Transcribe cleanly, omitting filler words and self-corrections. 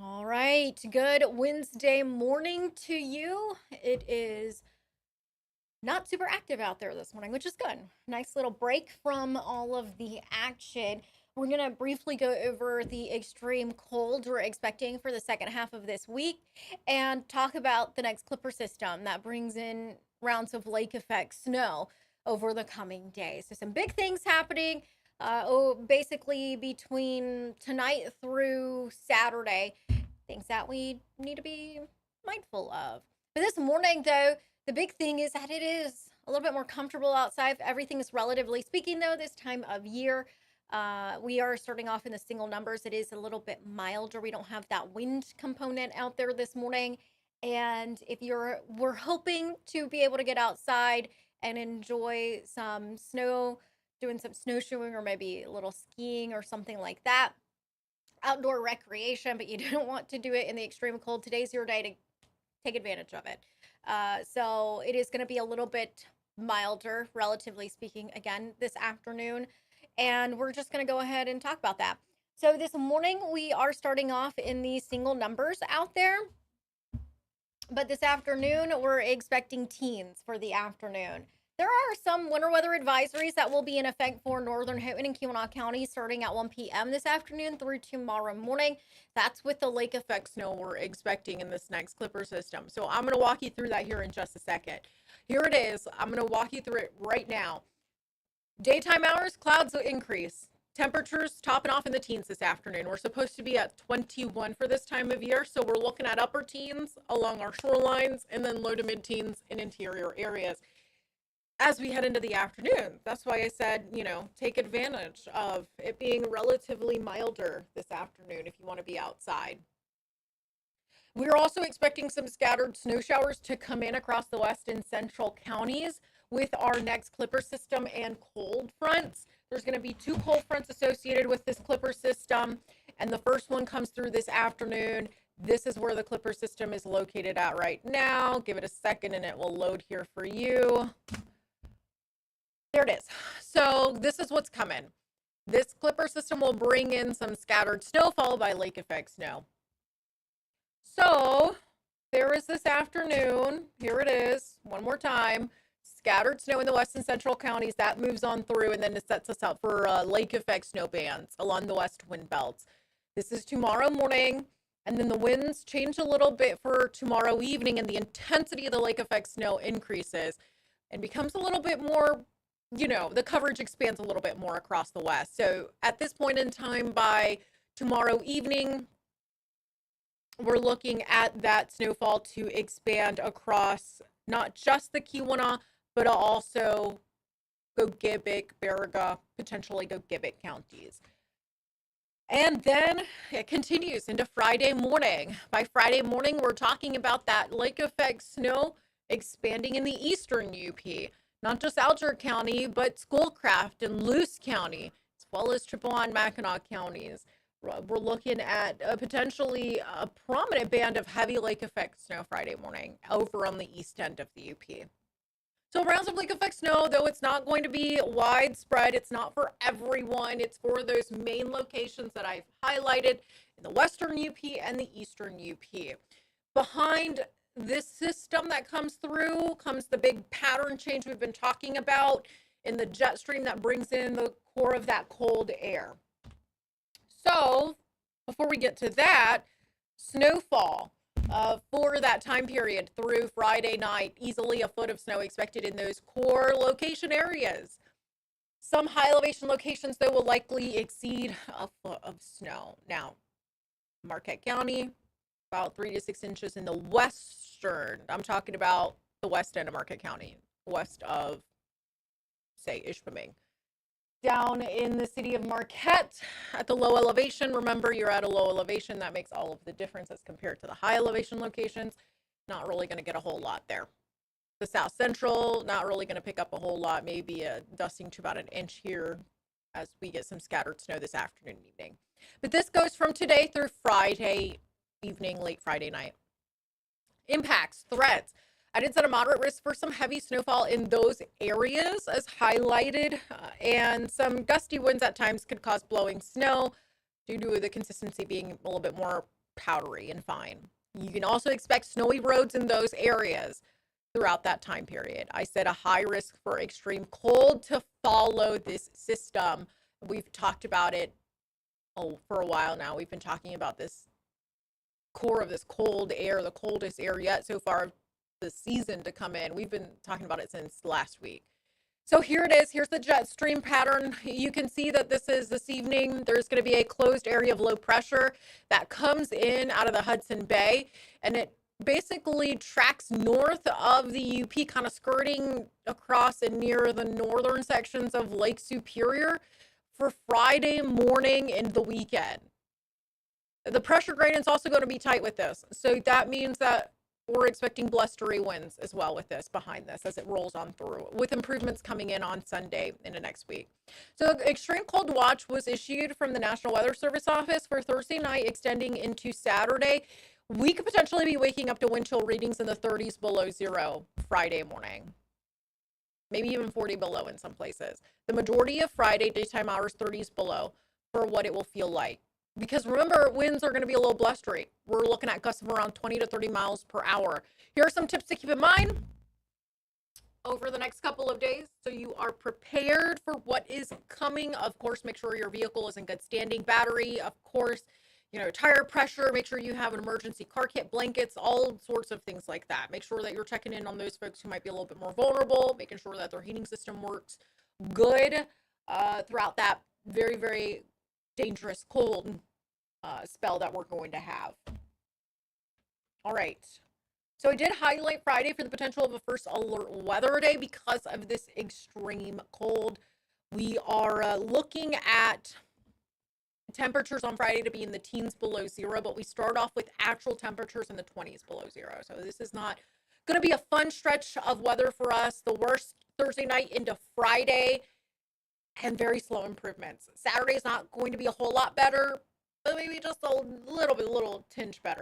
All right. Good Wednesday morning to you. It is not super active out there this morning, which is good. Nice little break from all of the action. We're going to briefly go over the extreme cold we're expecting for the second half of this week and talk about the next Clipper system that brings in rounds of lake effect snow over the coming days. So, some big things happening. Basically between tonight through Saturday, things that we need to be mindful of. For this morning, though, the big thing is that it is a little bit more comfortable outside. Everything is relatively speaking, though, this time of year. We are starting off in the single numbers. It is a little bit milder. We don't have that wind component out there this morning. And we're hoping to be able to get outside and enjoy some snow, doing some snowshoeing or maybe a little skiing or something like that, outdoor recreation, but you don't want to do it in the extreme cold. Today's your day to take advantage of it. So it is going to be a little bit milder, relatively speaking, again this afternoon. And we're just going to go ahead and talk about that. So this morning, we are starting off in the single numbers out there. But this afternoon, we're expecting teens for the afternoon. There are some winter weather advisories that will be in effect for northern Houghton and Keweenaw County starting at 1 p.m. this afternoon through tomorrow morning. That's with the lake effect snow we're expecting in this next Clipper system. So I'm going to walk you through that here in just a second. Here it is. I'm going to walk you through it right now. Daytime hours, clouds will increase. Temperatures topping off in the teens this afternoon. We're supposed to be at 21 for this time of year, so we're looking at upper teens along our shorelines and then low to mid teens in interior areas as we head into the afternoon. That's why I said, take advantage of it being relatively milder this afternoon if you want to be outside. We're also expecting some scattered snow showers to come in across the west and central counties with our next Clipper system and cold fronts. There's going to be two cold fronts associated with this Clipper system, and the first one comes through this afternoon. This is where the Clipper system is located at right now. Give it a second and it will load here for you. There it is. So this is what's coming. This Clipper system will bring in some scattered snow followed by lake effect snow. So there is this afternoon. Here it is. One more time. Scattered snow in the west and central counties. That moves on through and then it sets us up for lake effect snow bands along the west wind belts. This is tomorrow morning. And then the winds change a little bit for tomorrow evening and the intensity of the lake effect snow increases and becomes a little bit more, the coverage expands a little bit more across the west. So at this point in time, by tomorrow evening, we're looking at that snowfall to expand across not just the Keweenaw, but also Gogebic, Baraga, potentially Gogebic counties. And then it continues into Friday morning. By Friday morning, we're talking about that lake effect snow expanding in the eastern UP, not just Alger County, but Schoolcraft and Luce County, as well as Chippewa and Mackinac counties. We're looking at potentially a prominent band of heavy lake effect snow Friday morning over on the east end of the UP. So rounds of lake effect snow, though it's not going to be widespread, it's not for everyone. It's for those main locations that I've highlighted in the western UP and the eastern UP. Behind this system that comes through comes the big pattern change we've been talking about in the jet stream that brings in the core of that cold air. So before we get to that, snowfall for that time period through Friday night, easily a foot of snow expected in those core location areas. Some high elevation locations, though, will likely exceed a foot of snow. Now, Marquette County, about 3 to 6 inches in the western. I'm talking about the west end of Marquette County, west of, say, Ishpeming. Down in the city of Marquette at the low elevation. Remember, you're at a low elevation. That makes all of the difference as compared to the high elevation locations. Not really going to get a whole lot there. The south central, not really going to pick up a whole lot. Maybe a dusting to about an inch here as we get some scattered snow this afternoon and evening. But this goes from today through Friday evening, late Friday night. Impacts, threats. I did set a moderate risk for some heavy snowfall in those areas as highlighted, and some gusty winds at times could cause blowing snow due to the consistency being a little bit more powdery and fine. You can also expect snowy roads in those areas throughout that time period. I said a high risk for extreme cold to follow this system. We've talked about it for a while now. We've been talking about this core of this cold air, the coldest air yet so far of the season to come in. We've been talking about it since last week. So here it is. Here's the jet stream pattern. You can see that this evening. There's going to be a closed area of low pressure that comes in out of the Hudson Bay, and it basically tracks north of the UP, kind of skirting across and near the northern sections of Lake Superior for Friday morning and the weekend. The pressure gradient's also going to be tight with this. So that means that we're expecting blustery winds as well with this behind this as it rolls on through, with improvements coming in on Sunday into next week. So extreme cold watch was issued from the National Weather Service office for Thursday night extending into Saturday. We could potentially be waking up to wind chill readings in the 30s below zero Friday morning. Maybe even 40 below in some places. The majority of Friday daytime hours 30s below for what it will feel like. Because remember, winds are going to be a little blustery. We're looking at gusts of around 20 to 30 miles per hour. Here are some tips to keep in mind over the next couple of days so you are prepared for what is coming. Of course, make sure your vehicle is in good standing. Battery, of course, tire pressure. Make sure you have an emergency car kit, blankets, all sorts of things like that. Make sure that you're checking in on those folks who might be a little bit more vulnerable, making sure that their heating system works good throughout that very, very dangerous cold spell that we're going to have. All right. So I did highlight Friday for the potential of a first alert weather day because of this extreme cold. We are looking at temperatures on Friday to be in the teens below zero, but we start off with actual temperatures in the 20s below zero. So this is not going to be a fun stretch of weather for us. The worst Thursday night into Friday, and very slow improvements. Saturday is not going to be a whole lot better, but maybe just a little tinge better.